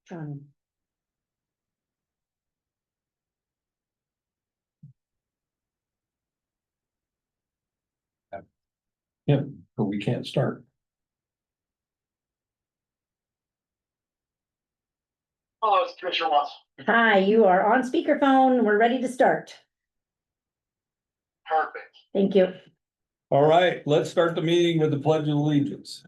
Johnny. Yeah, but we can't start. Hello, it's Commissioner Watts. Hi, you are on speakerphone. We're ready to start. Perfect. Thank you. All right, let's start the meeting with the Pledge of Allegiance.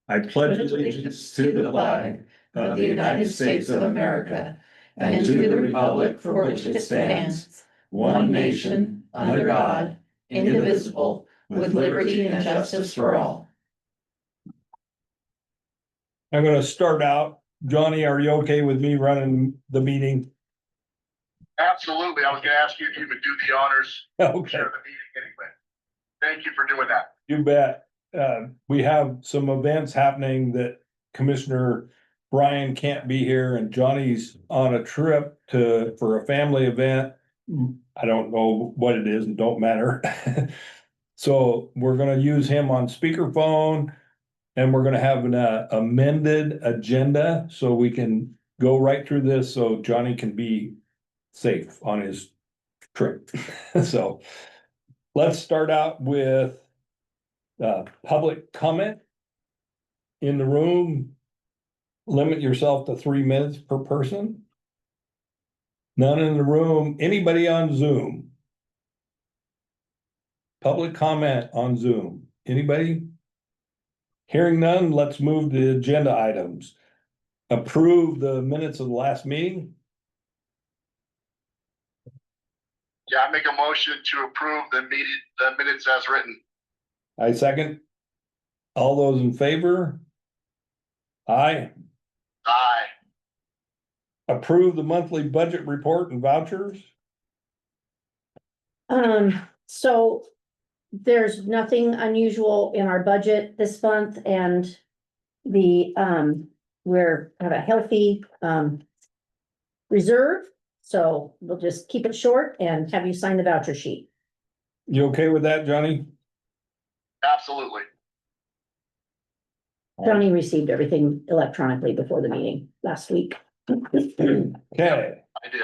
I pledge allegiance to the flag of the United States of America and to the republic for which it stands, one nation, under God, indivisible, with liberty and justice for all. I'm gonna start out. Johnny, are you okay with me running the meeting? Absolutely. I was gonna ask you if you would do the honors, Okay, share the meeting anyway. Thank you for doing that. you bet. We have some events happening that Commissioner Brian can't be here and Johnny's on a trip for a family event. I don't know what it is and don't matter. So we're gonna use him on speakerphone. And we're gonna have an amended agenda so we can go right through this so Johnny can be safe on his trip. So let's start out with public comment in the room. Limit yourself to 3 minutes per person. None in the room. Anybody on Zoom? Public comment on Zoom. Anybody? Hearing none, let's move to agenda items. Approve the minutes of the last meeting. Yeah, I make a motion to approve the minutes as written. I second. All those in favor? Aye. Aye. Approve the monthly budget report and vouchers. So there's nothing unusual in our budget this month and we're have a healthy, reserve. So we'll just keep it short and have you sign the voucher sheet. You okay with that, Johnny? Absolutely. Johnny received everything electronically before the meeting last week. Okay, I did.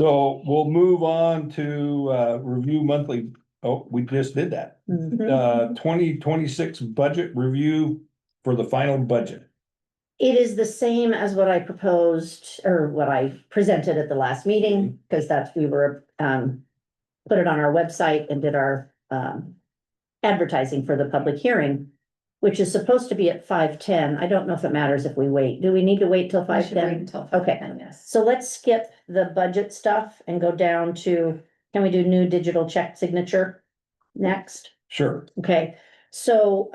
so we'll move on to review monthly. Oh, we just did that. Mhm. 2026 budget review for the final budget. It is the same as what I proposed or what I presented at the last meeting, because that's, we were, put it on our website and did our, advertising for the public hearing, which is supposed to be at 5:10. I don't know if it matters if we wait. Do we need to wait till We should wait 5:10? until Okay. 5:10, yes. So let's skip the budget stuff and go down to, can we do new digital check signature next? Sure. Okay, so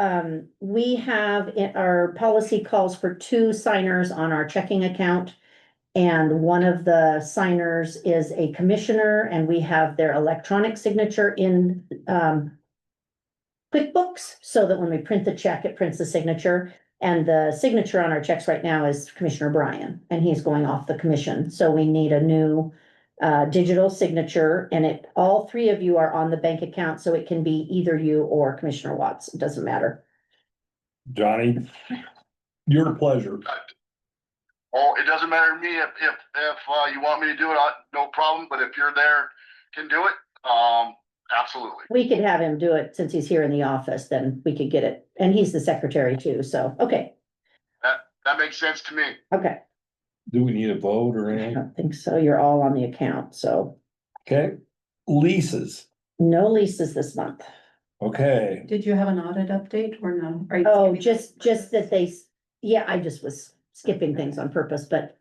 we have, our policy calls for 2 signers on our checking account. And one of the signers is a commissioner and we have their electronic signature in QuickBooks, so that when we print the check, it prints the signature. And the signature on our checks right now is Commissioner Brian, and he's going off the commission. So we need a new digital signature, and all 3 of you are on the bank account, so it can be either you or Commissioner Watts. It doesn't matter. Johnny, your pleasure. Oh, it doesn't matter to me if you want me to do it, no problem, but if you're there, can do it, absolutely. We could have him do it since he's here in the office, then we could get it, and he's the secretary too, so, okay, That makes sense to me. okay. Do we need a vote or I anything? don't think so. You're all on the account, so Okay, leases. no leases this month. Okay, Did you have an audit update or no? Are you Oh, skipping just that yeah, I just was skipping things on purpose, but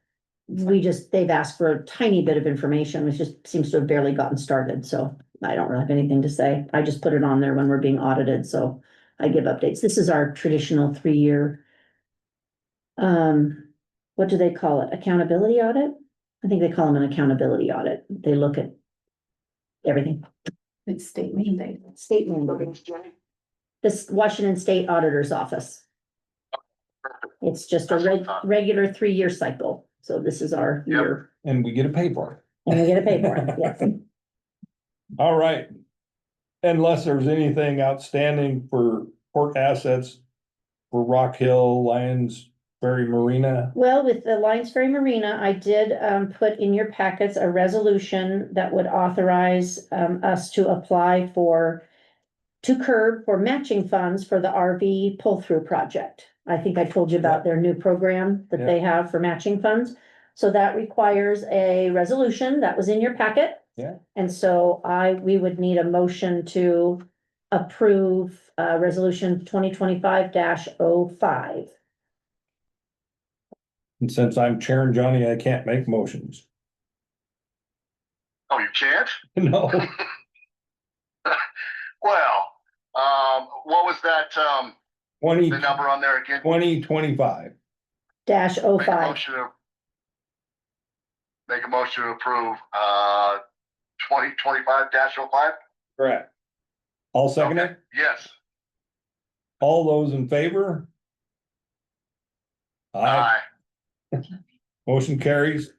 they've asked for a tiny bit of information, which just seems to have barely gotten started, so I don't really have anything to say. I just put it on there when we're being audited, so I give updates. This is our traditional 3-year. What do they call it? Accountability audit? I think they call them an accountability audit. They look at everything. It's state mandate. State mandate. This Washington State Auditor's Office. It's just a regular 3-year cycle. So this is our Yep. year, and we get to pay for it. and we get to pay for it, yes. All right. Unless there's anything outstanding for port assets, for Rock Hill, Lions Ferry Marina. Well, with the Lions Ferry Marina, I did put in your packets a resolution that would authorize us to apply to curb for matching funds for the RV pull-through project. I think I told you about their new program that they have for matching funds. So that requires a resolution that was in your packet. Yeah. And so we would need a motion to approve resolution 2025-05. And since I'm chairing Johnny, I can't make motions. Oh, you can't? No, Well, what was that, the number on there again? 2025. Dash Make a 05. motion to. Make a motion to approve, 2025-05? Correct. I'll second it. Yes. All those in favor? Aye. Aye. Motion carries.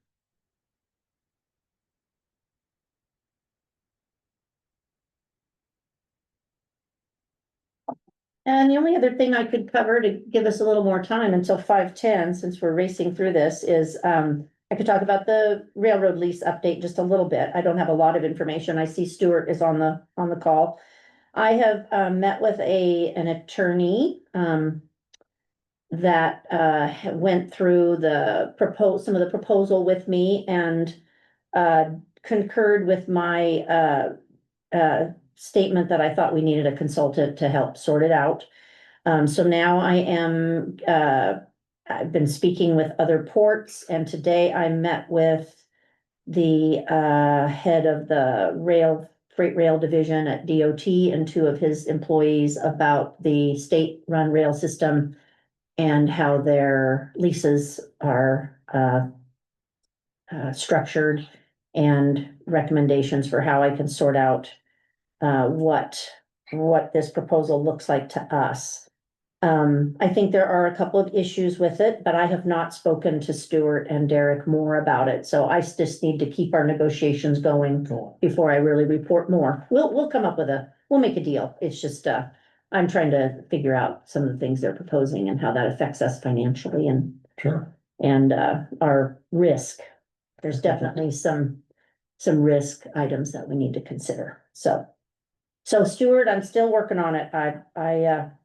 And the only other thing I could cover to give us a little more time until 5:10, since we're racing through this, is I could talk about the railroad lease update just a little bit. I don't have a lot of information. I see Stuart is on the call. I have met with an attorney that went through some of the proposal with me and concurred with my statement that I thought we needed a consultant to help sort it out. So now I've been speaking with other ports, and today I met with the head of the freight rail division at DOT and two of his employees about the state-run rail system and how their leases are structured, and recommendations for how I can sort out what this proposal looks like to us. I think there are a couple of issues with it, but I have not spoken to Stuart and Derek more about it, so I just need to keep our negotiations going before I really report more. We'll come up with we'll make a deal. It's just, I'm trying to figure out some of the things they're proposing and how that affects us financially Sure. and our risk. There's definitely some risk items that we need to consider, so. So Stuart, I'm still working on it.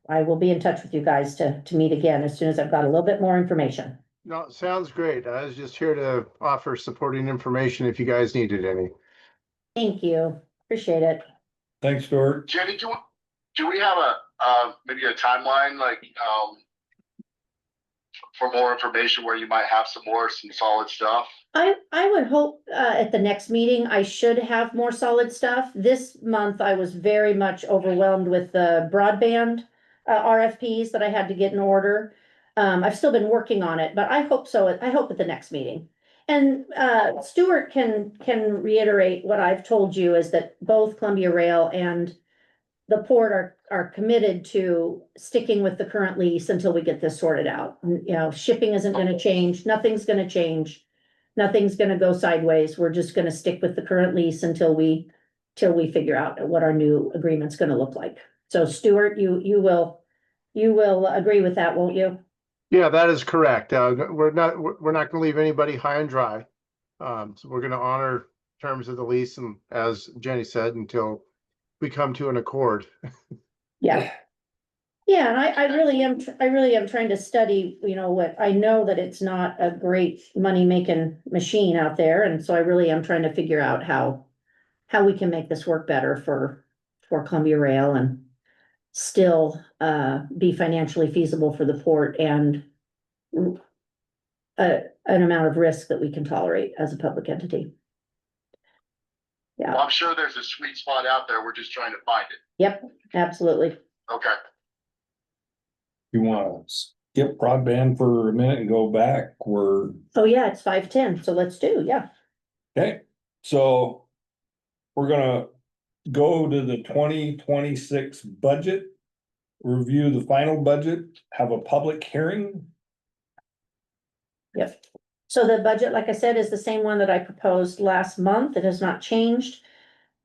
I will be in touch with you guys to meet again as soon as I've got a little bit more information. No, it sounds great. I was just here to offer supporting information if you guys needed any. Thank you. Appreciate it. Thanks, Stuart. Jenny, do we have maybe a timeline, like, for more information where you might have some solid stuff? I would hope at the next meeting, I should have more solid stuff. This month, I was very much overwhelmed with the broadband RFPs that I had to get in order. I've still been working on it, but I hope so. I hope at the next meeting. And Stuart can reiterate what I've told you, is that both Columbia Rail and the port are committed to sticking with the current lease until we get this sorted out. You know, shipping isn't gonna change, nothing's gonna change. Nothing's gonna go sideways. We're just gonna stick with the current lease until we figure out what our new agreement's gonna look like. So Stuart, you will agree with that, won't you? Yeah, that is correct. We're not gonna leave anybody high and dry. So we're gonna honor terms of the lease, and as Jenny said, until we come to an accord. Yeah. Yeah, and I really am trying to study, what I know that it's not a great money-making machine out there, and so I really am trying to figure out how we can make this work better for Columbia Rail and still be financially feasible for the port and an amount of risk that we can tolerate as a public entity. Well, I'm sure there's a sweet spot out there. We're just trying to find it. Yep, absolutely. Okay. You wanna skip broadband for a minute and go back? Oh, yeah, it's 5:10, so let's do, yeah. Okay, so we're gonna go to the 2026 budget. Review the final budget, have a public hearing. Yep. So the budget, like I said, is the same one that I proposed last month. It has not changed.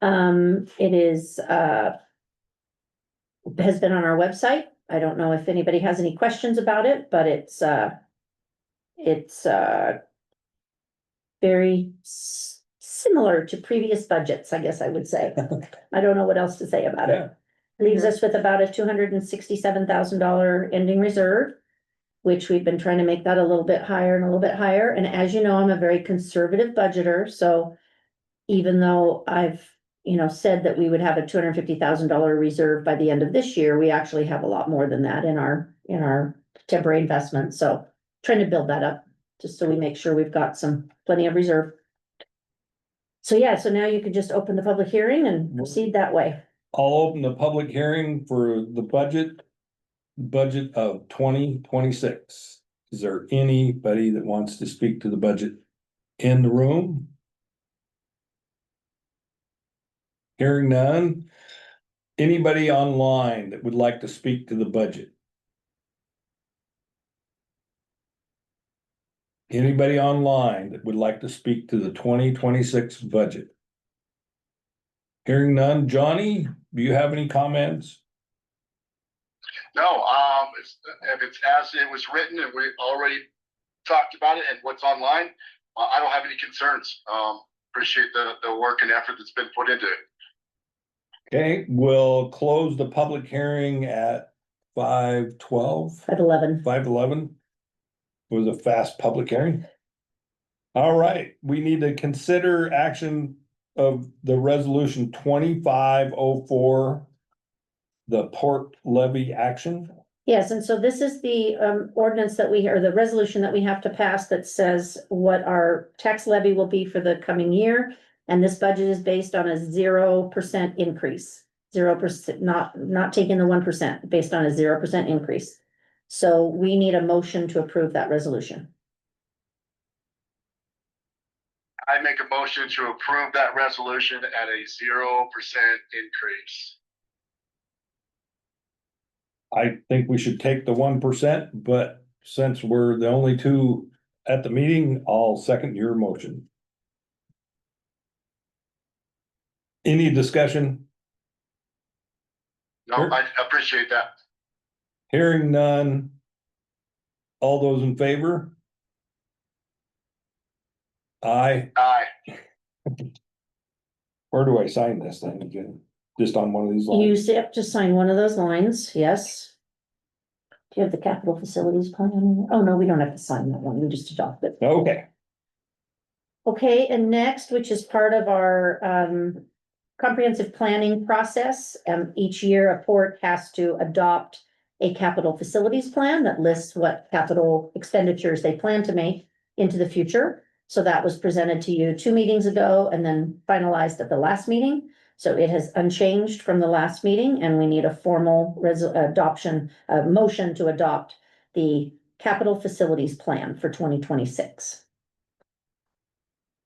It is, has been on our website. I don't know if anybody has any questions about it, but it's very similar to previous budgets, I guess I would say. I don't know what else to say about it. Leaves us with about a $267,000 ending reserve, which we've been trying to make that a little bit higher and a little bit higher. And as you know, I'm a very conservative budgeter, so even though I've, said that we would have a $250,000 reserve by the end of this year, we actually have a lot more than that in our temporary investment. So trying to build that up, just so we make sure we've got plenty of reserve. So yeah, so now you could just open the public hearing and proceed that way. I'll open the public hearing for the budget of 2026. Is there anybody that wants to speak to the budget in the room? Hearing none. Anybody online that would like to speak to the budget? Anybody online that would like to speak to the 2026 budget? Hearing none. Johnny, do you have any comments? No, if it's as it was written and we already talked about it and what's online, I don't have any concerns. Appreciate the work and effort that's been put into it. Okay, we'll close the public hearing at 5:12. At 11. 5:11 was a fast public hearing. All right, we need to consider action of the resolution 2504. The port levy action. Yes, and so this is the ordinance that or the resolution that we have to pass that says what our tax levy will be for the coming year. And this budget is based on a 0% increase, 0%, not taking the 1%, based on a 0% increase. So we need a motion to approve that resolution. I make a motion to approve that resolution at a 0% increase. I think we should take the 1%, but since we're the only two at the meeting, I'll second your motion. Any discussion? No, Sure. I appreciate that. Hearing none. All those in favor? Aye. Aye. Where do I sign this thing again? Just on one of these You lines? have to sign one of those lines, yes. Do you have the capital facilities plan? Oh, no, we don't have to sign that one, we just adopt it. Okay, Okay, and next, which is part of our comprehensive planning process, each year a port has to adopt a capital facilities plan that lists what capital expenditures they plan to make into the future. So that was presented to you 2 meetings ago and then finalized at the last meeting. So it has unchanged from the last meeting, and we need a formal motion to adopt the capital facilities plan for 2026.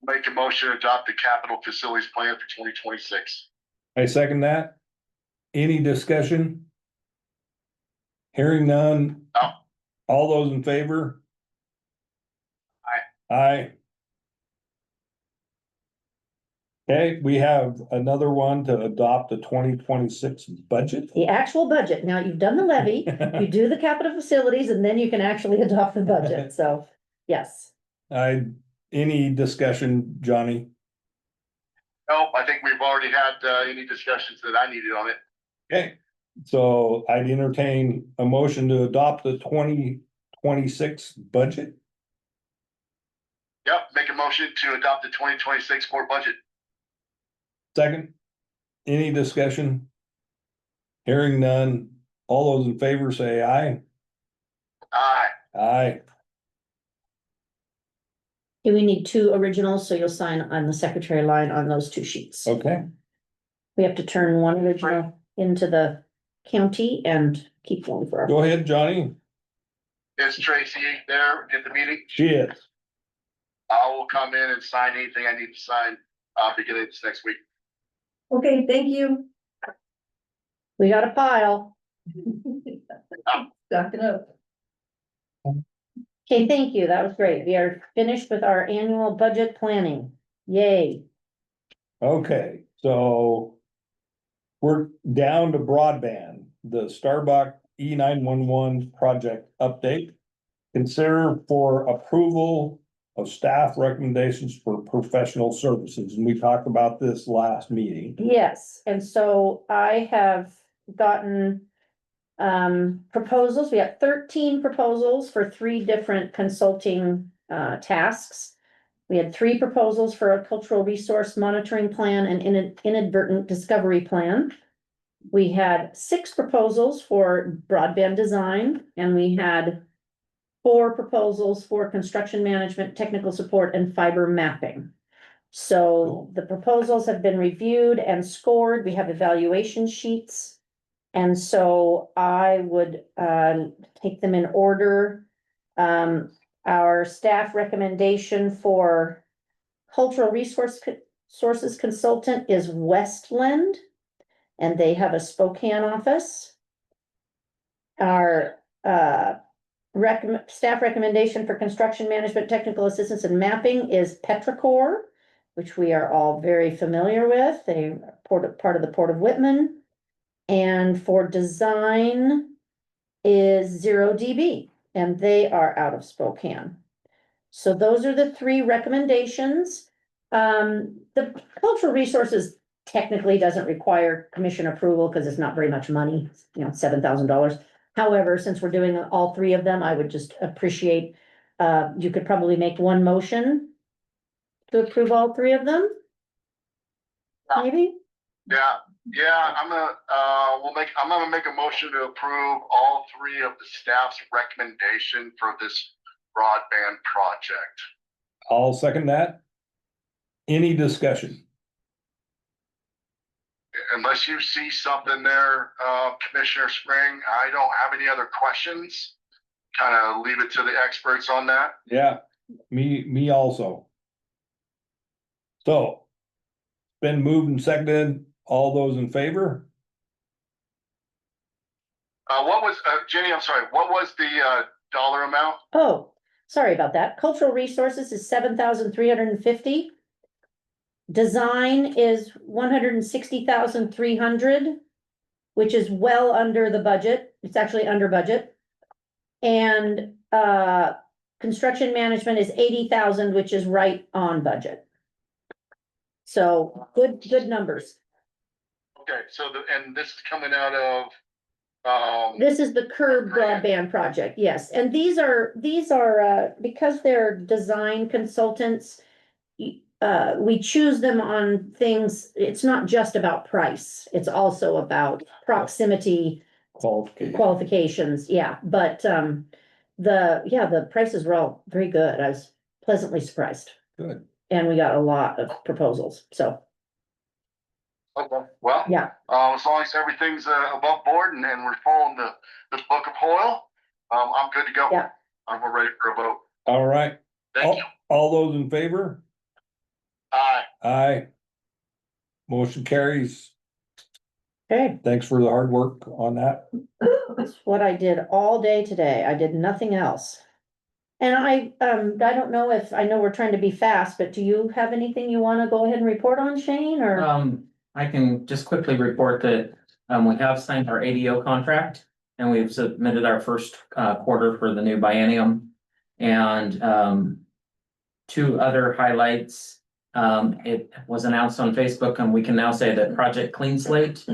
Make a motion to adopt the capital facilities plan for 2026. I second that. Any discussion? Hearing none. No. All those in favor? Aye. Aye. Okay, we have another one to adopt the 2026 budget. The actual budget. Now you've done the levy, you do the capital facilities, and then you can actually adopt the budget. So, yes. Any discussion, Johnny? Nope, I think we've already had any discussions that I needed on it. Okay, so I'd entertain a motion to adopt the 2026 budget. Yep, make a motion to adopt the 2026 port budget. Second, any discussion? Hearing none, all those in favor say aye. Aye. Aye. Do we need 2 originals? So you'll sign on the secretary line on those 2 sheets. Okay, We have to turn one original into the county and keep one for our. go ahead, Johnny. Is Tracy there at the meeting? She is. I will come in and sign anything I need to sign, beginning this next week. Okay, thank you. We got a pile. Stock it up. Okay, thank you. That was great. We are finished with our annual budget planning. Yay. Okay, so we're down to broadband, the Starbuck E911 project update. Consider for approval of staff recommendations for professional services, and we talked about this last meeting. Yes, and so I have gotten proposals. We have 13 proposals for 3 different consulting tasks. We had 3 proposals for a cultural resource monitoring plan and inadvertent discovery plan. We had 6 proposals for broadband design, and we had 4 proposals for construction management, technical support, and fiber mapping. So the proposals have been reviewed and scored. We have evaluation sheets. And so I would take them in order. Our staff recommendation for cultural sources consultant is Westland, and they have a Spokane office. Our staff recommendation for construction management, technical assistance and mapping is Petrichor, which we are all very familiar with. They are part of the Port of Whitman. And for design is 0DB, and they are out of Spokane. So those are the 3 recommendations. The cultural resources technically doesn't require commission approval because it's not very much money, you know, $7,000. However, since we're doing all 3 of them, I would just appreciate, you could probably make one motion to approve all 3 of them. Maybe? Yeah, I'm gonna make a motion to approve all 3 of the staff's recommendation for this broadband project. I'll second that. Any discussion? Unless you see something there, Commissioner Spring, I don't have any other questions. Kind of leave it to the experts on that. Yeah, me also. So, been moved and seconded. All those in favor? Jenny, I'm sorry, what was the dollar amount? Oh, sorry about that. Cultural resources is 7,350. Design is 160,300, which is well under the budget. It's actually under budget. And construction management is 80,000, which is right on budget. So good numbers. Okay, so and this is coming out of This is the curb broadband project, yes, and these are, because they're design consultants. We choose them on things, it's not just about price, it's also about proximity qualifications, yeah, but, the prices were all very good, I was pleasantly surprised. Good. And we got a lot of proposals, so, okay, well, yeah, as long as everything's above board and we're following the book of Hoyle, I'm good to go. Yeah. I'm ready for a vote. All right, Thank you. all those in favor? Aye. Aye. Motion carries. okay. Thanks for the hard work on that. That's what I did all day today. I did nothing else. And I don't know if, I know we're trying to be fast, but do you have anything you wanna go ahead and report on, Shane, or? I can just quickly report that, we have signed our ADO contract and we've submitted our first, quarter for the new biennium. And, 2 other highlights. It was announced on Facebook and we can now say that Project Clean Slate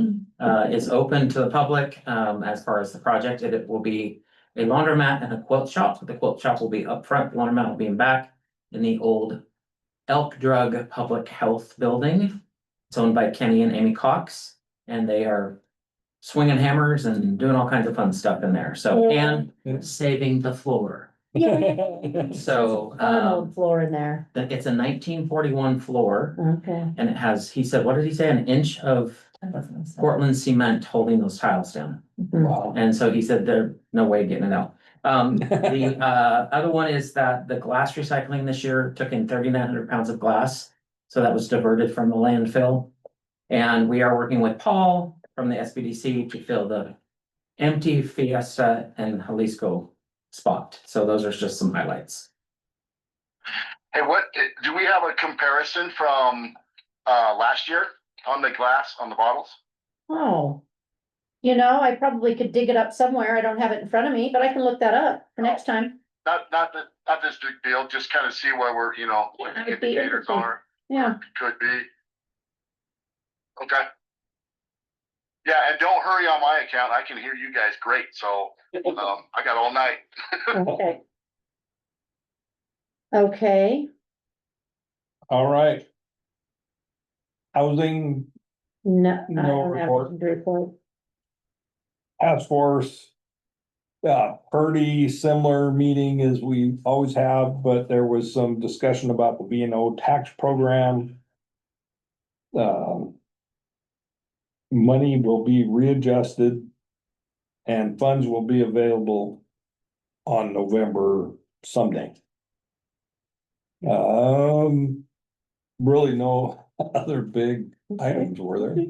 is open to the public. As far as the project, it will be a laundromat and a quilt shop. The quilt shop will be up front, the laundromat will be in back in the old Elk Drug Public Health Building. It's owned by Kenny and Amy Cox, and they are swinging hammers and doing all kinds of fun stuff in there. So, and saving the floor. So, Fun old floor in there, it's a 1941 floor, okay. and it has, he said, what did he say? An inch of Portland cement holding those tiles down. Wow. And so he said, there's no way getting it out. The other one is that the glass recycling this year took in 3,900 pounds of glass. So that was diverted from the landfill. And we are working with Paul from the SBDC to fill the empty Fiesta and Jalisco spot. So those are just some highlights. Hey, do we have a comparison from last year on the glass on the bottles? Oh, You know, I probably could dig it up somewhere. I don't have it in front of me, but I can look that up for next time. Not this big deal, just kind of see where we're, what That the would be indicators interesting. are, Yeah, could be. Okay. Yeah, and don't hurry on my account. I can hear you guys great, so, I got all night. okay. Okay, All right. Housing no, I No don't have report. anything to report. Task Force. Pretty similar meeting as we always have, but there was some discussion about the B and O tax program. Money will be readjusted. And funds will be available on November someday. Really no other big items, were there?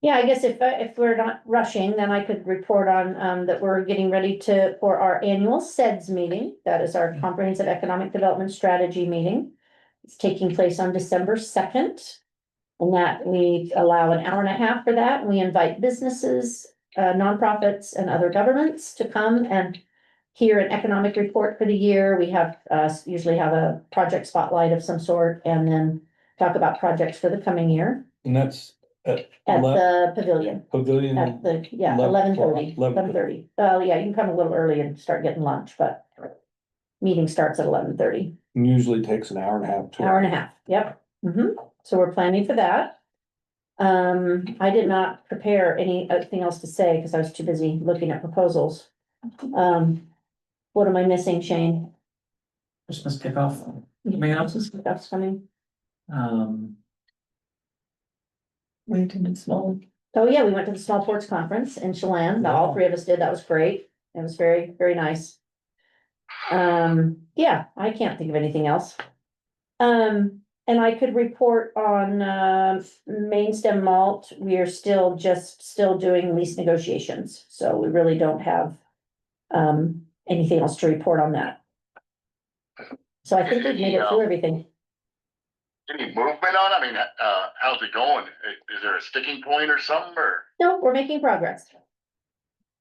Yeah, I guess if we're not rushing, then I could report on, that we're getting ready for our annual SEDS meeting. That is our Comprehensive Economic Development Strategy meeting. It's taking place on December 2nd. And that we allow an hour and a half for that. We invite businesses, nonprofits and other governments to come and hear an economic report for the year. We have, usually have a project spotlight of some sort and then talk about projects for the coming year And that's at at the pavilion. Pavilion. At the, yeah, 11:30. 11:30. Yeah, you can come a little early and start getting lunch, but meeting starts at 11:30. Usually takes an hour and a half. Hour and a half, yep. So we're planning for that. I did not prepare anything else to say because I was too busy looking at proposals. What am I missing, Shane? Christmas kickoff, announcements. That's coming. We attended small. Oh, yeah, we went to the Small Ports Conference in Chelan. All three of us did. That was great. It was very, very nice. Yeah, I can't think of anything else. And I could report on, Main Stem Malt. We are still doing lease negotiations, so we really don't have, anything else to report on that. So I think we've made it through everything. Any movement on it? I mean, how's it going? Is there a sticking point or something, or? No, we're making progress.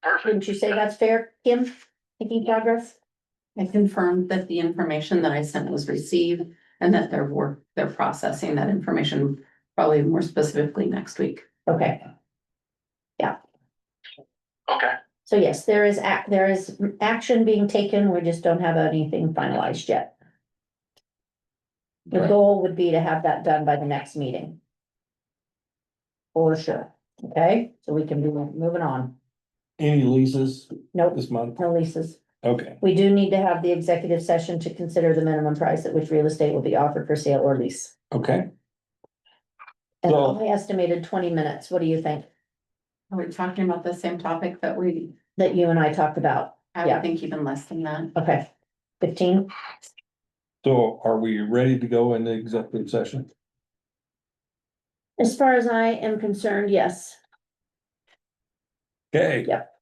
Perfect. Wouldn't you say that's fair, Kim? Making progress? I confirmed that the information that I sent was received and that they're processing that information probably more specifically next week. Okay. Okay, So yes, there is action being taken. We just don't have anything finalized yet. The goal would be to have that done by the next meeting. For sure. Okay, so we can be moving on. Any leases Nope, this month? no leases. Okay, We do need to have the executive session to consider the minimum price at which real estate will be offered for sale or lease. okay. And So- I estimated 20 minutes. What do you think? Are we talking about the same topic that That you and I talked about? I Yeah. would think even less than that? Okay, 15? So are we ready to go into executive session? As far as I am concerned, yes. Okay. Yep.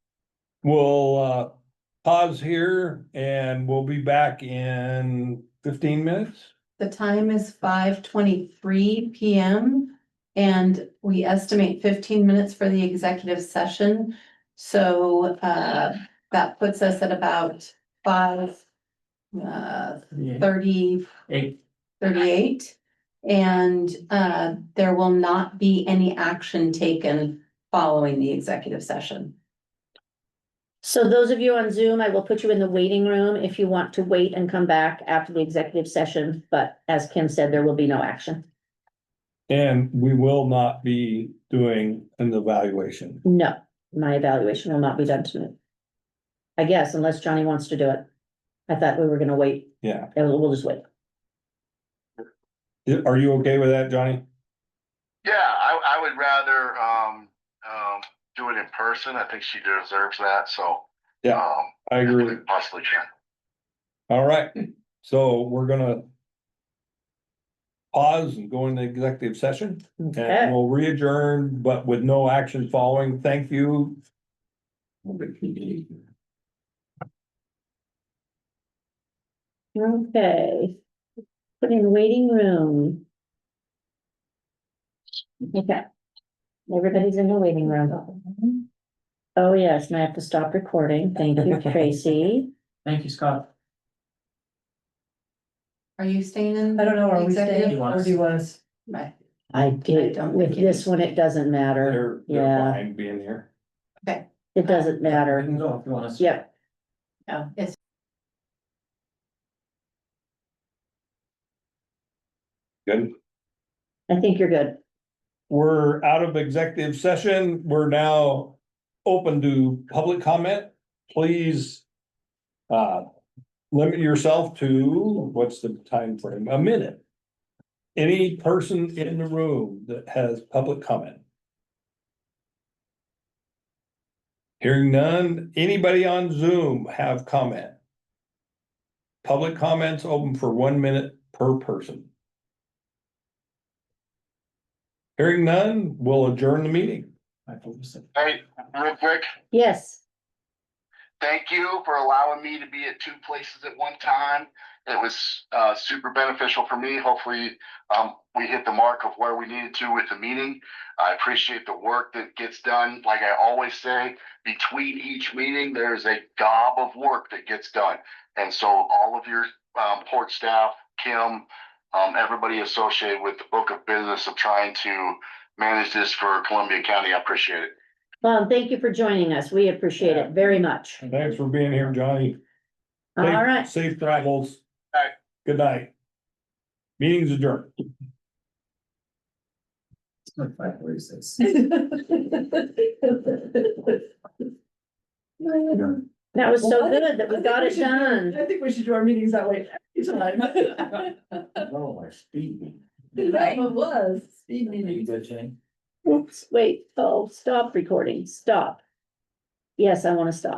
We'll pause here and we'll be back in 15 minutes. The time is 5:23 PM and we estimate 15 minutes for the executive session. So that puts us at about 5:38. And there will not be any action taken following the executive session. So those of you on Zoom, I will put you in the waiting room if you want to wait and come back after the executive session, but as Kim said, there will be no action. And we will not be doing an evaluation. No, my evaluation will not be done tonight. I guess unless Johnny wants to do it. I thought we were gonna wait. Yeah. We'll just wait. Are you okay with that, Johnny? yeah, I would rather, do it in person. I think she deserves that, so. Yeah, I if agree. we Possibly can. All right, so we're gonna pause and go into executive session Okay. and we'll re-adjourn, but with no action following. Thank you. Okay. Put in waiting room. Okay. Everybody's in the waiting room. Oh, yes, and I have to stop recording. Thank you, Tracy. Thank you, Scott. Are you staying in? I don't know, are we executive? staying or do you want us? Right. I did, don't with think it this is. one, it doesn't matter. They're Yeah, fine being here. Okay, it doesn't We matter. can go if you want us. Yep, no, it's Good. I think you're good. We're out of executive session. We're now open to public comment. Please limit yourself to, what's the time frame? A minute. Any person in the room that has public comment. Hearing none. Anybody on Zoom have comment? Public comments open for 1 minute per person. Hearing none, we'll adjourn the meeting. Hey, real quick, Yes, thank you for allowing me to be at two places at one time. It was super beneficial for me. Hopefully, we hit the mark of where we needed to with the meeting. I appreciate the work that gets done. Like I always say, between each meeting, there's a gob of work that gets done. And so all of your port staff, Kim, everybody associated with the book of business of trying to manage this for Columbia County, I appreciate it. well, thank you for joining us. We appreciate it very much. Thanks for being here, Johnny. All Safe- right. Safe travels. All right. Good night. Meeting's adjourned. That was so good that we got it done. I think we should do our meetings that way every time. Oh, my speed. That one was speed meeting. Oops, wait, oh, stop recording, stop. Yes, I want to stop.